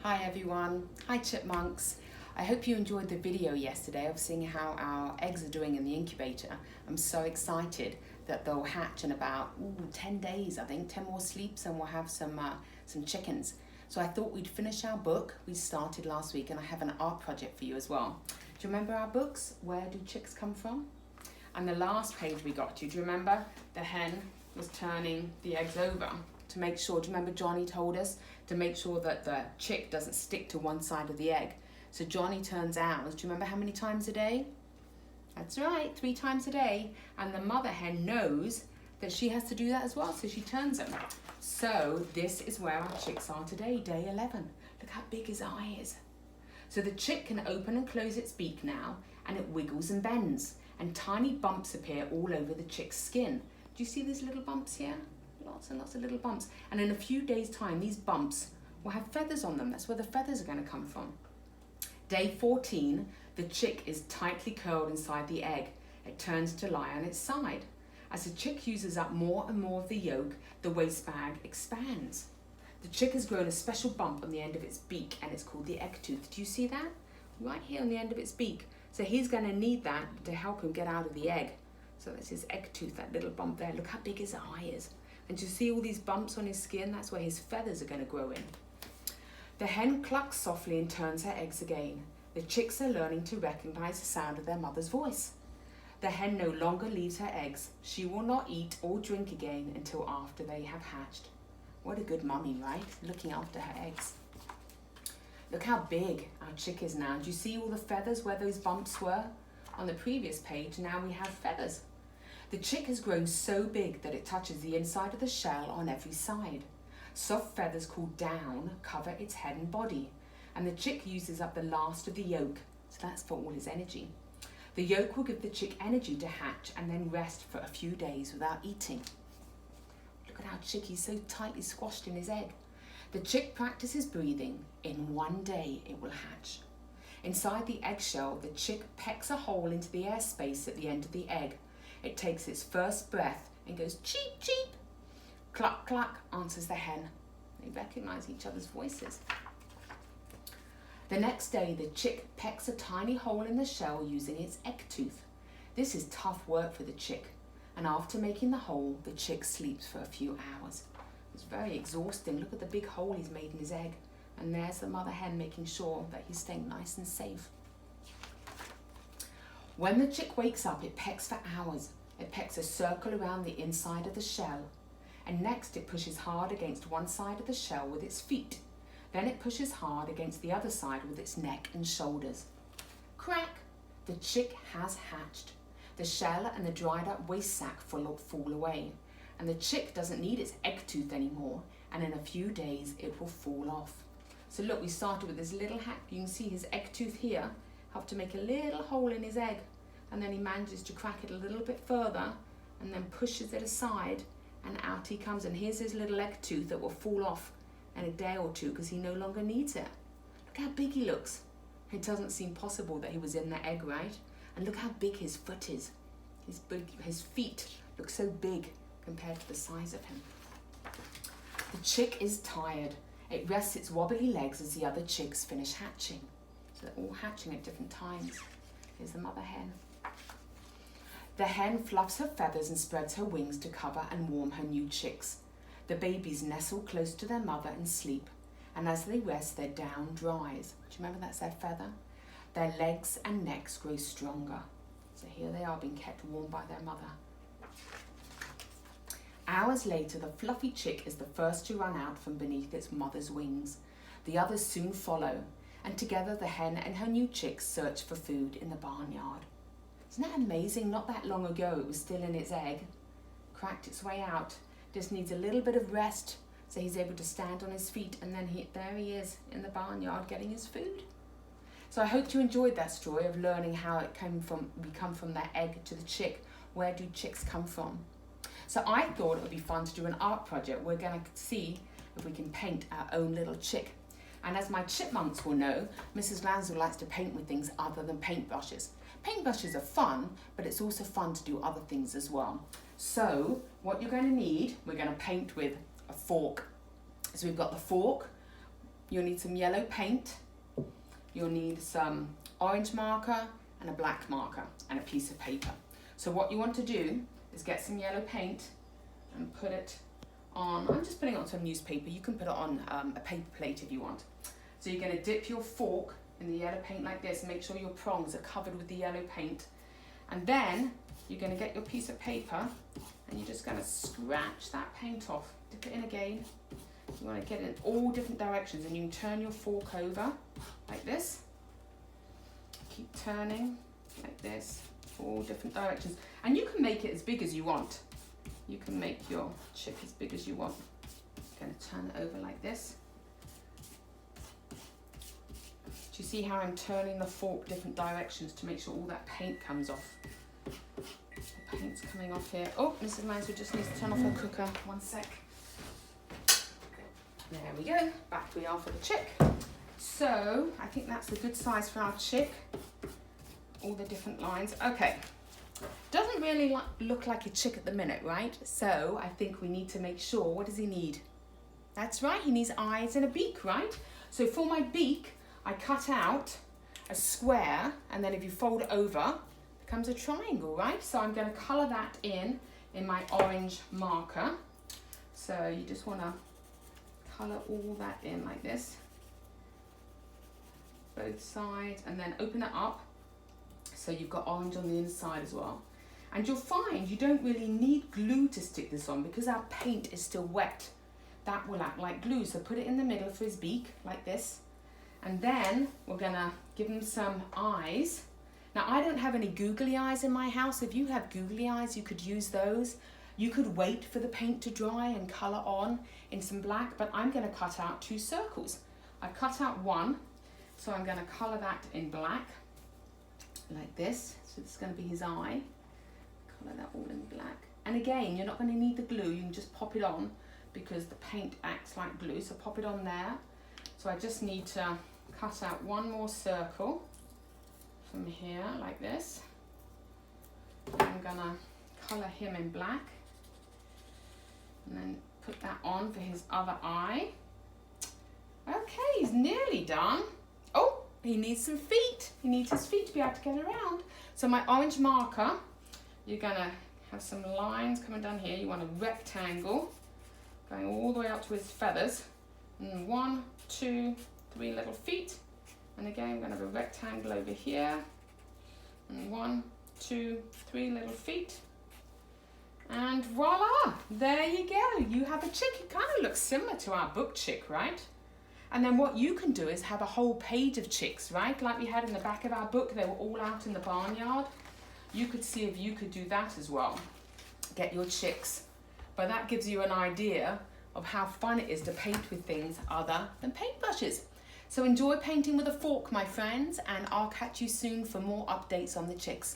Hi everyone, hi chipmunks. I hope you enjoyed the video yesterday of seeing how our eggs are doing in the incubator. I'm so excited that they'll hatch in about 10 days, I think, 10 more sleeps and we'll have some chickens. So I thought we'd finish our book we started last week, and I have an art project for you as well. Do you remember our books, Where Do Chicks Come From? And the last page we got to, do you remember the hen was turning the eggs over to make sure, do you remember Johnny told us to make sure that the chick doesn't stick to one side of the egg? So Johnny turns ours, do you remember how many times a day? That's right, 3 times a day. And the mother hen knows that she has to do that as well, so she turns them. So this is where our chicks are today, day 11. Look how big his eye is. So the chick can open and close its beak now, and it wiggles and bends, and tiny bumps appear all over the chick's skin. Do you see these little bumps here? Lots and lots of little bumps. And in a few days' time, these bumps will have feathers on them. That's where the feathers are going to come from. Day 14, the chick is tightly curled inside the egg. It turns to lie on its side. As the chick uses up more and more of the yolk, the waste bag expands. The chick has grown a special bump on the end of its beak, and it's called the egg tooth. Do you see that? Right here on the end of its beak. So he's going to need that to help him get out of the egg. So that's his egg tooth, that little bump there. Look how big his eye is. And do you see all these bumps on his skin? That's where his feathers are going to grow in. The hen clucks softly and turns her eggs again. The chicks are learning to recognize the sound of their mother's voice. The hen no longer leaves her eggs. She will not eat or drink again until after they have hatched. What a good mummy, right? Looking after her eggs. Look how big our chick is now. Do you see all the feathers where those bumps were? On the previous page, now we have feathers. The chick has grown so big that it touches the inside of the shell on every side. Soft feathers called down cover its head and body, and the chick uses up the last of the yolk, so that's for all his energy. The yolk will give the chick energy to hatch and then rest for a few days without eating. Look at our chick, he's so tightly squashed in his egg. The chick practices breathing. In one day it will hatch. Inside the eggshell, the chick pecks a hole into the airspace at the end of the egg. It takes its first breath and goes cheep, cheep. Cluck, cluck, answers the hen. They recognize each other's voices. The next day, the chick pecks a tiny hole in the shell using its egg tooth. This is tough work for the chick, and after making the hole, the chick sleeps for a few hours. It's very exhausting. Look at the big hole he's made in his egg, and there's the mother hen making sure that he's staying nice and safe. When the chick wakes up, it pecks for hours. It pecks a circle around the inside of the shell, and next it pushes hard against one side of the shell with its feet. Then it pushes hard against the other side with its neck and shoulders. Crack! The chick has hatched. The shell and the dried up waste sac fall away, and the chick doesn't need its egg tooth anymore, and in a few days it will fall off. So look, we started with this little hack. You can see his egg tooth here helped to make a little hole in his egg, and then he manages to crack it a little bit further and then pushes it aside, and out he comes. And here's his little egg tooth that will fall off in a day or two because he no longer needs it. Look how big he looks. It doesn't seem possible that he was in the egg, right? And look how big his foot is. His feet look so big compared to the size of him. The chick is tired. It rests its wobbly legs as the other chicks finish hatching. So they're all hatching at different times. Here's the mother hen. The hen fluffs her feathers and spreads her wings to cover and warm her new chicks. The babies nestle close to their mother and sleep, and as they rest, their down dries. Do you remember that's their feather? Their legs and necks grow stronger. So here they are being kept warm by their mother. Hours later, the fluffy chick is the first to run out from beneath its mother's wings. The others soon follow, and together the hen and her new chicks search for food in the barnyard. Isn't that amazing? Not that long ago, it was still in its egg, cracked its way out, just needs a little bit of rest so he's able to stand on his feet, and then there he is in the barnyard getting his food. So I hope you enjoyed that story of learning how we come from that egg to the chick. Where do chicks come from? So I thought it would be fun to do an art project. We're going to see if we can paint our own little chick. And as my chipmunks will know, Mrs. Lansdell likes to paint with things other than paintbrushes. Paintbrushes are fun, but it's also fun to do other things as well. So what you're going to need, we're going to paint with a fork. So we've got the fork, you'll need some yellow paint, you'll need some orange marker and a black marker and a piece of paper. So what you want to do is get some yellow paint and put it on, I'm just putting it on some newspaper, you can put it on a paper plate if you want. So you're going to dip your fork in the yellow paint like this, make sure your prongs are covered with the yellow paint, and then you're going to get your piece of paper and you're just going to scratch that paint off, dip it in again. You want to get it in all different directions, and you can turn your fork over like this, keep turning like this, all different directions, and you can make it as big as you want. You can make your chick as big as you want. I'm going to turn it over like this. Do you see how I'm turning the fork different directions to make sure all that paint comes off? The paint's coming off here. Oh, Mrs. Mansfield just needs to turn off her cooker. One sec. There we go. Back we are for the chick. So I think that's a good size for our chick. All the different lines. Okay. Doesn't really look like a chick at the minute, right? So I think we need to make sure, what does he need? That's right, he needs eyes and a beak, right? So for my beak, I cut out a square, and then if you fold it over, it becomes a triangle, right? So I'm going to colour that in my orange marker. So you just want to colour all that in like this, both sides, and then open it up so you've got orange on the inside as well. And you'll find you don't really need glue to stick this on because our paint is still wet. That will act like glue. So put it in the middle for his beak like this, and then we're gonna give him some eyes. Now I don't have any googly eyes in my house. If you have googly eyes, you could use those. You could wait for the paint to dry and colour on in some black, but I'm gonna cut out 2 circles. I cut out one, so I'm gonna colour that in black like this. So this is going to be his eye. Colour that all in black. And again, you're not going to need the glue, you can just pop it on because the paint acts like glue. So pop it on there. So I just need to cut out one more circle from here like this. I'm going to colour him in black and then put that on for his other eye. Okay, he's nearly done. Oh! He needs some feet. He needs his feet to be able to get around. So my orange marker, you're gonna have some lines coming down here. You want a rectangle going all the way up to his feathers. And 1, 2, 3 little feet. And again, we're gonna have a rectangle over here. And 1, 2, 3 little feet. And voila, there you go. You have a chick. It kind of looks similar to our book chick, right? And then what you can do is have a whole page of chicks, right? Like we had in the back of our book, they were all out in the barnyard. You could see if you could do that as well. Get your chicks. But that gives you an idea of how fun it is to paint with things other than paintbrushes. So enjoy painting with a fork, my friends, and I'll catch you soon for more updates on the chicks.